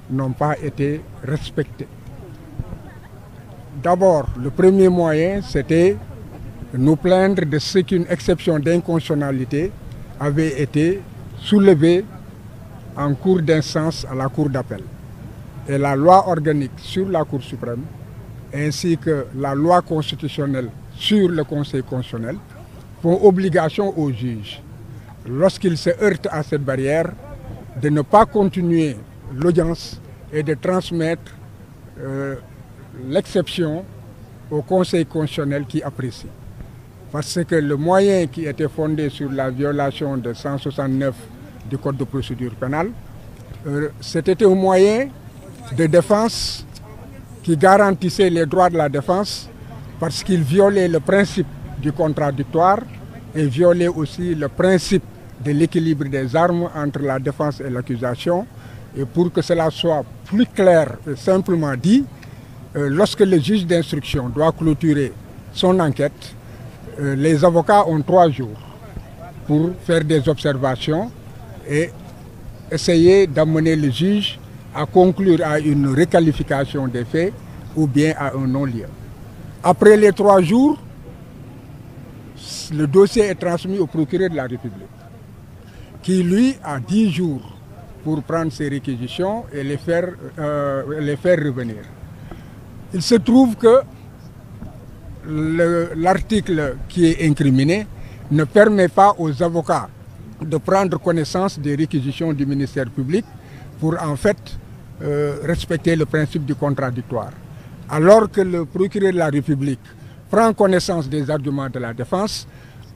n'ont pas été respectés. D'abord, le premier moyen, c'était nous plaindre de ce qu'une exception d'inconstitutionnalité avait été soulevée en cours d'instance à la Cour d'appel. Et la loi organique sur la Cour suprême, ainsi que la loi constitutionnelle sur le Conseil constitutionnel, font obligation aux juges, lorsqu'ils se heurtent à cette barrière, de ne pas continuer l'audience et de transmettre l'exception au Conseil constitutionnel qui apprécie. Parce que le moyen qui était fondé sur la violation de 169 du Code de procédure pénale, c'était un moyen de défense qui garantissait les droits de la défense parce qu'il violait le principe du contradictoire et violait aussi le principe de l'équilibre des armes entre la défense et l'accusation. Et pour que cela soit plus clair et simplement dit, lorsque le juge d'instruction doit clôturer son enquête, les avocats ont 3 jours pour faire des observations et essayer d'amener le juge à conclure à une requalification des faits ou bien à un non-lieu. Après les 3 jours, le dossier est transmis au procureur de la République, qui lui a 10 jours pour prendre ses réquisitions et les faire revenir. Il se trouve que l'article qui est incriminé ne permet pas aux avocats de prendre connaissance des réquisitions du ministère public pour en fait respecter le principe du contradictoire. Alors que le procureur de la République prend connaissance des arguments de la défense,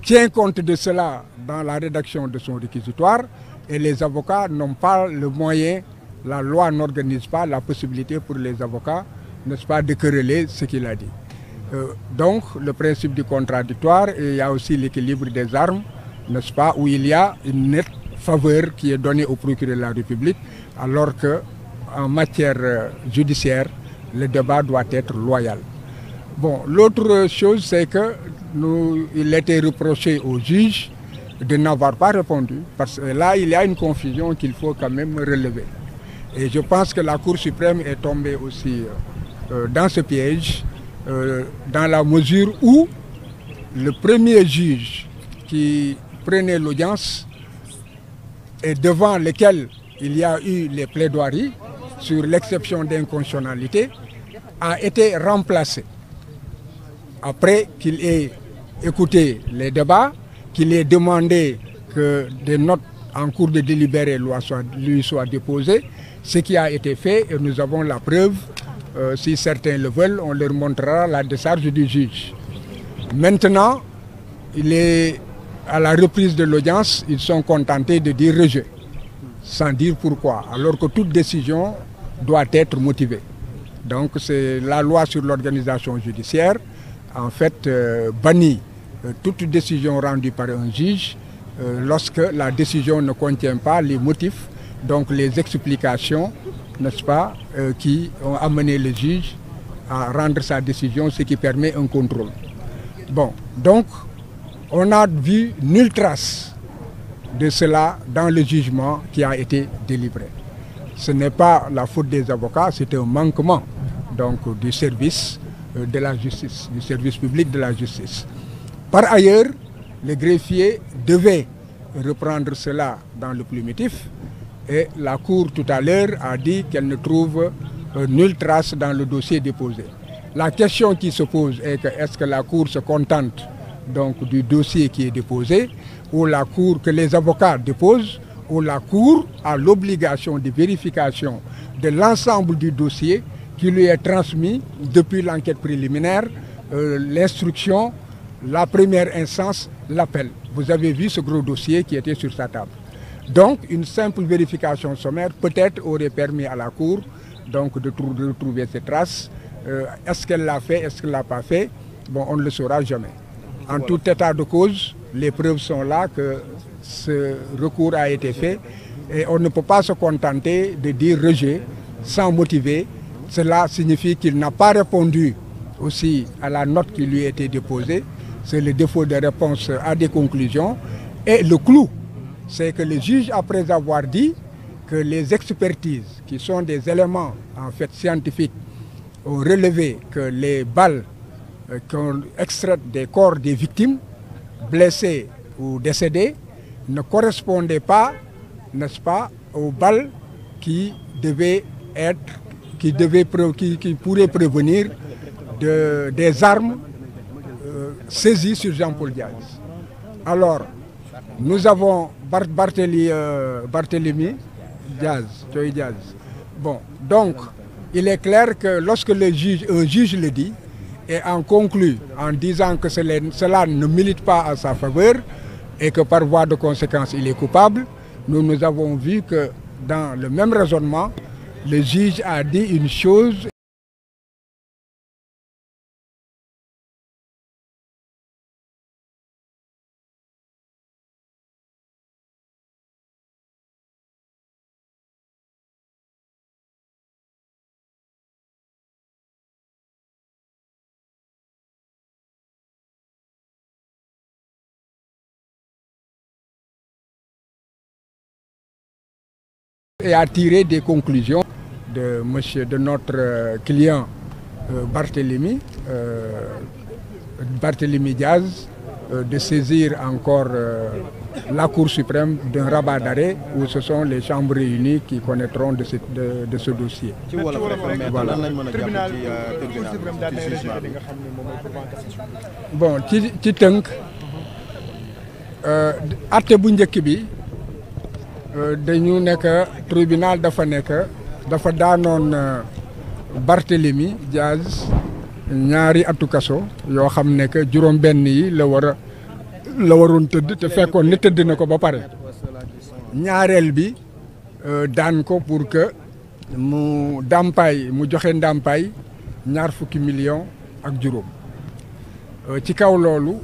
tient compte de cela dans la rédaction de son réquisitoire et les avocats n'ont pas le moyen, la loi n'organise pas la possibilité pour les avocats, n'est-ce pas, de quereller ce qu'il a dit. Donc le principe du contradictoire et il y a aussi l'équilibre des armes, n'est-ce pas, où il y a une nette faveur qui est donnée au procureur de la République alors qu'en matière judiciaire, le débat doit être loyal. Bon, l'autre chose, c'est que il était reproché aux juges de n'avoir pas répondu, parce que là, il y a une confusion qu'il faut quand même relever. Et je pense que la Cour suprême est tombée aussi dans ce piège, dans la mesure où le premier juge qui prenait l'audience et devant lequel il y a eu les plaidoiries sur l'exception d'inconstitutionnalité a été remplacé. Après qu'il ait écouté les débats, qu'il ait demandé que des notes en cours de délibéré lui soient déposées, ce qui a été fait et nous avons la preuve, si certains le veulent, on leur montrera la décharge du juge. Maintenant, à la reprise de l'audience, ils sont contentés de dire rejet, sans dire pourquoi, alors que toute décision doit être motivée. Donc c'est la loi sur l'organisation judiciaire, en fait, bannit toute décision rendue par un juge lorsque la décision ne contient pas les motifs, donc les explications, n'est-ce pas, qui ont amené le juge à rendre sa décision, ce qui permet un contrôle. Bon, donc, on n'a vu nulle trace de cela dans le jugement qui a été délivré. Ce n'est pas la faute des avocats, c'est un manquement donc, du service de la justice, du service public de la justice. Par ailleurs, le greffier devait reprendre cela dans le plumitif et la Cour tout à l'heure a dit qu'elle ne trouve nulle trace dans le dossier déposé. La question qui se pose est que est-ce que la Cour se contente donc, du dossier qui est déposé ou la Cour que les avocats déposent ou la Cour a l'obligation de vérification de l'ensemble du dossier qui lui est transmis depuis l'enquête préliminaire, l'instruction, la première instance, l'appel. Vous avez vu ce gros dossier qui était sur sa table. Donc, une simple vérification sommaire peut-être aurait permis à la Cour donc, de retrouver ces traces. Est-ce qu'elle l'a fait, est-ce qu'elle ne l'a pas fait? Bon, on ne le saura jamais. En tout état de cause, les preuves sont là que ce recours a été fait et on ne peut pas se contenter de dire rejet sans motiver. Cela signifie qu'il n'a pas répondu aussi à la note qui lui a été déposée. C'est le défaut de réponse à des conclusions. Et le clou, c'est que le juge, après avoir dit que les expertises qui qui sont des éléments en fait scientifiques ont relevé que les balles qu'on extrait des corps des victimes blessées ou décédées ne correspondaient pas, n'est-ce pas, aux balles qui pourraient prévenir des armes saisies sur Jean-Paul Diaz. Alors, nous avons Barthélémy Diaz. Bon, donc, il est clair que lorsque un juge le dit et en conclut en disant que cela ne milite pas à sa faveur et que par voie de conséquence il est coupable, nous avons vu que dans le même raisonnement, le juge a dit une chose. Et a tiré des conclusions de notre client Barthélémy Diaz de saisir encore la Cour suprême d'un rabat d'arrêt où ce sont les chambres réunies qui connaîtront de ce dossier. Voilà. Bon ci tënk atte bu njëkk bi dañu nekk tribunal dafa daanoon Barthélémy Diaz ñaari atu kaso yoo xam ne que juróom-benn yi la waroon tëdd te fekkoon ne tëdd na ko ba pare ñaareel bi daan ko pour que mu joxe ndàmpaay 20 millions ak juróom ci kaw loolu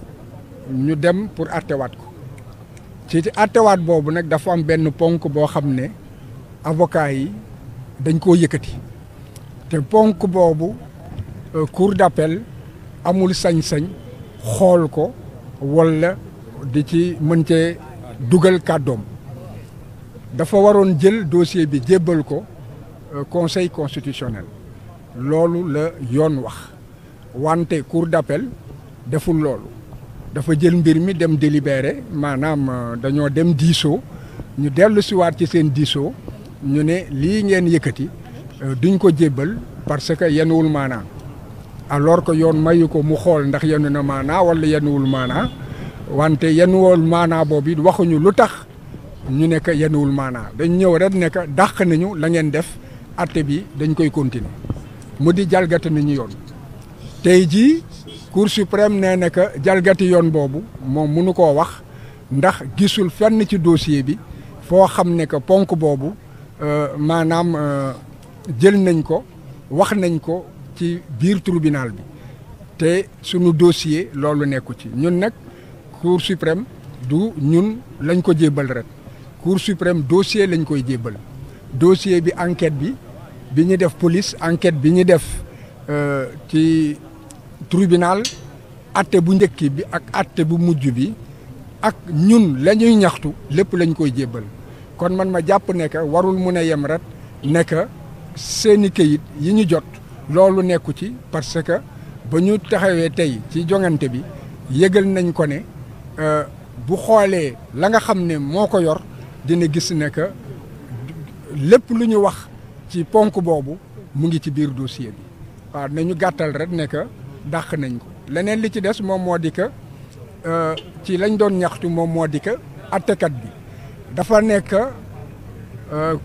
ñu dem pour attewaat ko. ci attewaat boobu nag dafa am benn ponk boo xam ne avocat yi dañ koo yëkkati te ponk boobu cour d'appel amul sañ-sañ xool ko walla di ci mën cee dugal kàddoom dafa waroon jël dossier bi jébbal ko conseil constitutionnel loolu la yoon wax wante cour d'appel deful loolu. dafa jël mbir mi dem délibéré maanaam dañoo dem diisoo ñu dellu siwaat ci seen diisoo ñu ne lii ngeen yëkkati duñ ko jébbal parce que yenuwul maanaa alors que yoon mayu ko mu xool ndax yenu na maanaa wala yenuwul maanaa wante yenuwul maanaa boobu it waxuñu lu tax ñu ne que yenuwul maanaa dañ ñëw rek ne que dàq nañu la ngeen def atte bi dañ koy continuer mu di jalgati nañu yoon tey jii Cour suprême nee na que jalgati yoon boobu moom mënu koo wax ndax gisul fenn ci dossier bi foo xam ne que ponk boobu maanaam jël nañ ko wax nañ ko ci biir tribunal bi te sunu dossier loolu nekku ci ñun nag Cour suprême du ñun lañ ko jébbal rek Cour suprême dossier lañ koy jébbal dossier bi enquête bi ñu def police enquête bi ñu def ci tribunal atte bu njëkk bi ak atte bu mujj bi ak ñun la ñuy ñaxtu lépp lañ koy jébbal kon man ma jàpp ne que warul mun a yem rek ne que seeni këyit yi ñu jot loolu nekku ci parce que ba ñu taxawee tey ci joŋante bi yëgal nañ ko ne bu xoolee la nga xam ne moo ko yor dina gis ne que lépp lu ñu wax ci ponk boobu mu ngi ci biir dossier bi waaw nañu gàttal rek ne que dàq nañ ko leneen li ci des moom moo di que ci lañ doon ñaxtu moom moo di que attekat bi dafa nekk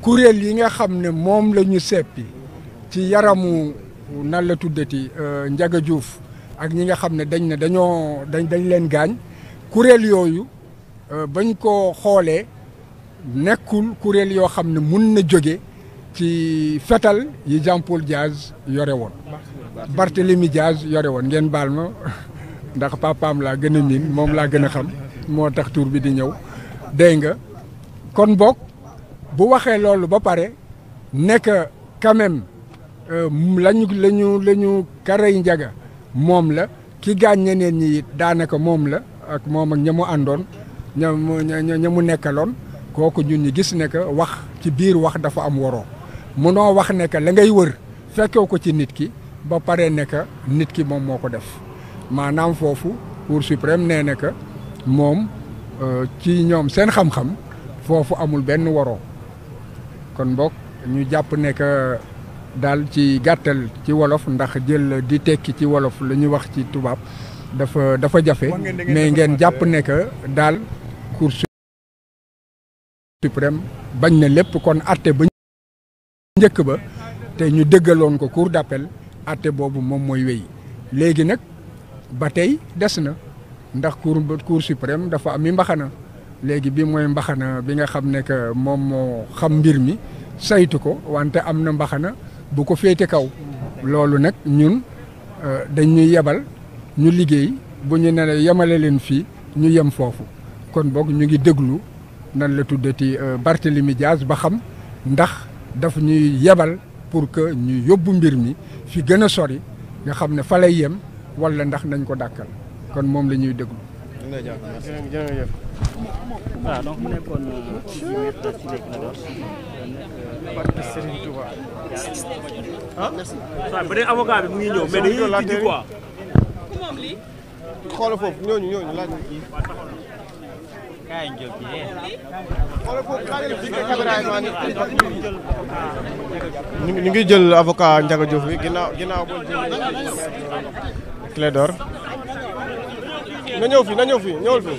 kuréel yi nga xam ne moom la ñu seppi ci yaramu nan la tuddati Ndiaga Diouf ak ñi nga xam ne dañ leen gaañ kuréel yooyu bañ ko xoolee nekkul kuréel yoo xam ne mun na jóge ci fetal yi Jean-Paul Diaz yore woon Barthélémy Diaz yore woon ngeen baal ma ndax papaam laa gën a miin moom laa gën a xam moo tax tur bi di ñëw dégg nga kon boog bu waxee loolu ba pare nekk quand même lañu Karay Ndiaga moom la ki gaañ ñeneen ñi it daanaka moom la ak moom ak ña mu àndoon ña mu nekkaloon kooku ñun ñi gis ne que wax ci biir wax dafa am waroo munoo wax ne que la ngay wër fekkee ko ci nit ki ba pare ne que nit ki moom moo ko def maanaam foofu Cour suprême nee na que moom ci ñoom seen xam-xam foofu amul benn waroo kon mbokk ñu jàpp ne que daal ci gàttal ci wolof ndax jël di tekki ci wolof la ñuy wax ci tubaab dafa jafe mais ngeen jàpp ne que daal Cour suprême bañ na lépp kon atte ba njëkk ba te ñu dëggaloon ko cour d'appel atte boobu moom mooy wéy léegi nag ba tey des na ndax cour suprême dafa am i mbaxana léegi bi mooy mbaxana bi nga xam ne que moom moo xam mbir mi saytu ko wante am na mbaxana bu ko féete kaw loolu nag ñun dañuy yebal ñu liggéey bu ñu ne yemale leen fii ñu yem foofu kon boog ñu ngi déglu nan la tuddati Barthélémy Dias ba xam ndax daf ñuy yebal pour que ñu yóbbu mbir mi fi gën a sori nga xam ne fa lay yem wala ndax nañ ko dàkkal kon moom la ñuy déglu. jërëjëf. waaw donc mu nekkoon ci Maître Ciré Clédor Serigne Touba. ah merci. waaw beneen avocat bi mu ngi ñëw mais dañuy tijji quoi. ku moom lii. xoolal foofu ñooñu laaj na kii. kaay njël bi ñu ngi jël avocat Ndiaga Diouf bi ginnaaw boo jëlee Clédor na ñëw fi ñëwal fi